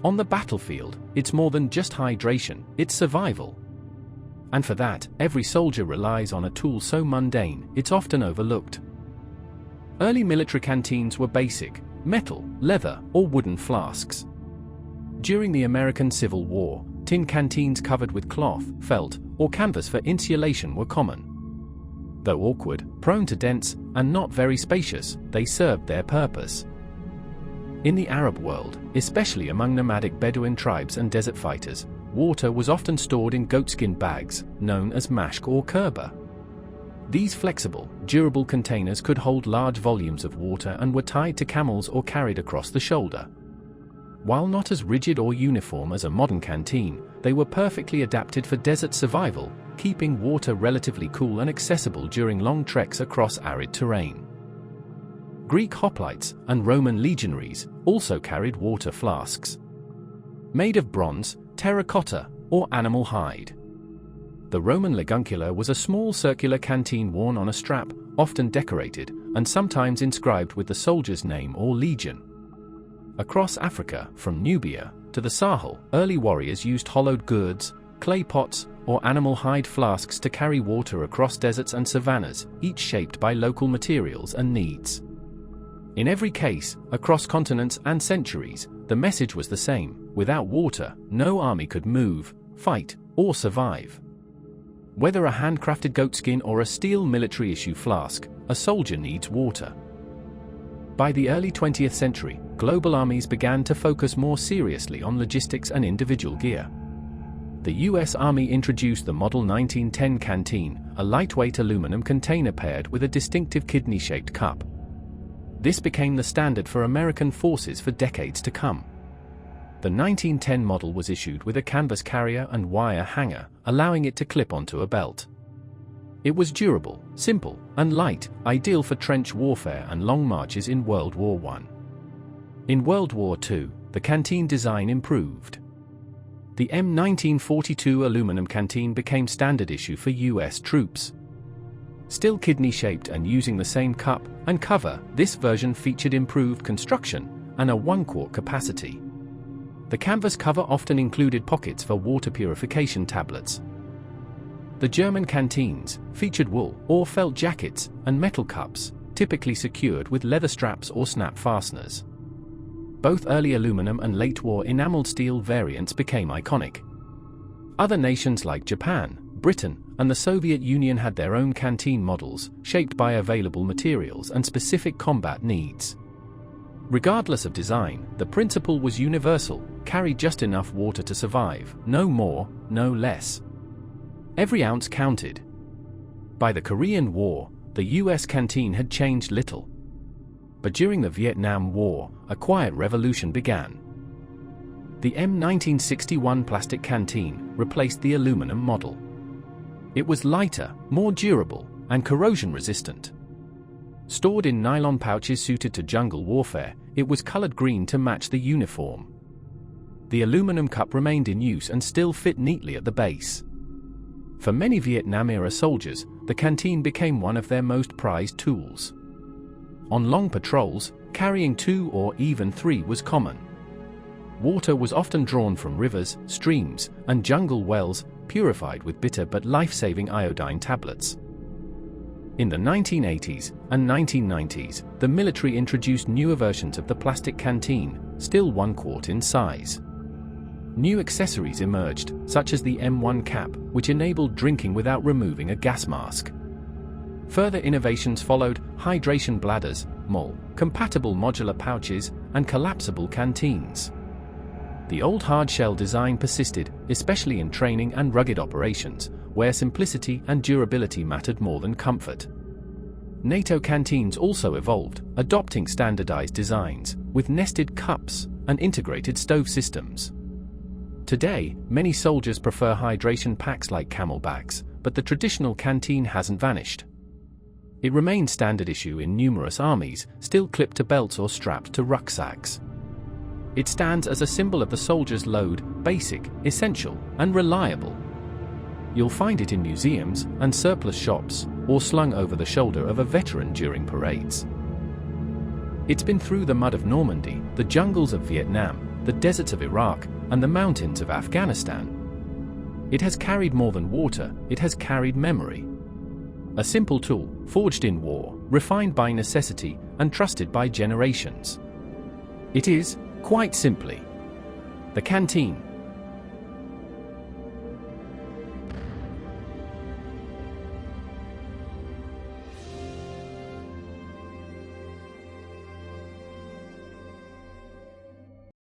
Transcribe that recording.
On the battlefield, it's more than just hydration, it's survival. And for that, every soldier relies on a tool so mundane, it's often overlooked. Early military canteens were basic, metal, leather, or wooden flasks. During the American Civil War, tin canteens covered with cloth, felt, or canvas for insulation were common. Though awkward, prone to dents, and not very spacious, they served their purpose. In the Arab world, especially among nomadic Bedouin tribes and desert fighters, water was often stored in goatskin bags, known as mashk or kerba. These flexible, durable containers could hold large volumes of water and were tied to camels or carried across the shoulder. While not as rigid or uniform as a modern canteen, they were perfectly adapted for desert survival, keeping water relatively cool and accessible during long treks across arid terrain. Greek hoplites and Roman legionaries also carried water flasks. Made of bronze, terracotta, or animal hide. The Roman leguncula was a small circular canteen worn on a strap, often decorated, and sometimes inscribed with the soldier's name or legion. Across Africa, from Nubia to the Sahel, early warriors used hollowed gourds, clay pots, or animal hide flasks to carry water across deserts and savannas, each shaped by local materials and needs. In every case, across continents and centuries, the message was the same: without water, no army could move, fight, or survive. Whether a handcrafted goatskin or a steel military-issue flask, a soldier needs water. By the early 20th century, global armies began to focus more seriously on logistics and individual gear. The U.S. Army introduced the Model 1910 canteen, a lightweight aluminum container paired with a distinctive kidney-shaped cup. This became the standard for American forces for decades to come. The 1910 model was issued with a canvas carrier and wire hanger, allowing it to clip onto a belt. It was durable, simple, and light, ideal for trench warfare and long marches in World War I. In World War II, the canteen design improved. The M1942 aluminum canteen became standard issue for U.S. troops. Still kidney-shaped and using the same cup and cover, this version featured improved construction and a 1-quart capacity. The canvas cover often included pockets for water purification tablets. The German canteens featured wool or felt jackets and metal cups, typically secured with leather straps or snap fasteners. Both early aluminum and late-war enameled steel variants became iconic. Other nations like Japan, Britain, and the Soviet Union had their own canteen models, shaped by available materials and specific combat needs. Regardless of design, the principle was universal: carry just enough water to survive, no more, no less. Every ounce counted. By the Korean War, the U.S. canteen had changed little. But during the Vietnam War, a quiet revolution began. The M1961 plastic canteen replaced the aluminum model. It was lighter, more durable, and corrosion-resistant. Stored in nylon pouches suited to jungle warfare, it was colored green to match the uniform. The aluminum cup remained in use and still fit neatly at the base. For many Vietnam-era soldiers, the canteen became one of their most prized tools. On long patrols, carrying 2 or even 3 was common. Water was often drawn from rivers, streams, and jungle wells, purified with bitter but life-saving iodine tablets. In the 1980s and 1990s, the military introduced newer versions of the plastic canteen, still 1 quart in size. New accessories emerged, such as the M1 cap, which enabled drinking without removing a gas mask. Further innovations followed: hydration bladders, compatible modular pouches, and collapsible canteens. The old hard-shell design persisted, especially in training and rugged operations, where simplicity and durability mattered more than comfort. NATO canteens also evolved, adopting standardized designs, with nested cups and integrated stove systems. Today, many soldiers prefer hydration packs like camelbacks, but the traditional canteen hasn't vanished. It remains standard issue in numerous armies, still clipped to belts or strapped to rucksacks. It stands as a symbol of the soldier's load: basic, essential, and reliable. You'll find it in museums and surplus shops, or slung over the shoulder of a veteran during parades. It's been through the mud of Normandy, the jungles of Vietnam, the deserts of Iraq, and the mountains of Afghanistan. It has carried more than water, it has carried memory. A simple tool, forged in war, refined by necessity, and trusted by generations. It is, quite simply, the canteen.